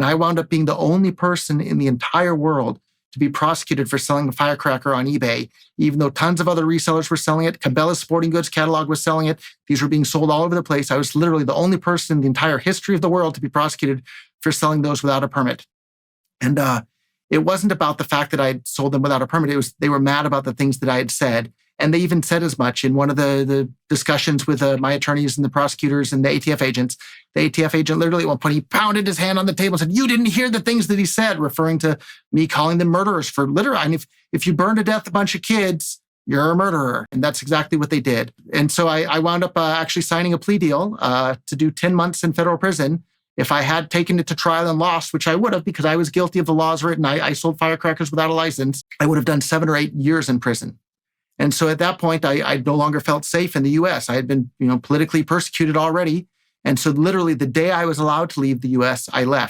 I wound up being the only person in the entire world to be prosecuted for selling a firecracker on eBay, even though tons of other resellers were selling it. Cabela's Sporting Goods catalog was selling it. These were being sold all over the place. I was literally the only person in the entire history of the world to be prosecuted for selling those without a permit. And it wasn't about the fact that I had sold them without a permit. They were mad about the things that I had said. And they even said as much in one of the discussions with my attorneys and the prosecutors and the ATF agents. The ATF agent literally at one point, he pounded his hand on the table and said, "You didn't hear the things that he said," referring to me calling them murderers for literally. And if you burn to death a bunch of kids, you're a murderer. And that's exactly what they did. And so I wound up actually signing a plea deal to do 10 months in federal prison. If I had taken it to trial and lost, which I would have because I was guilty of the laws written, I sold firecrackers without a license, I would have done 7 or 8 years in prison. And so at that point, I no longer felt safe in the US. I had been, politically persecuted already. And so literally the day I was allowed to leave the US, I left.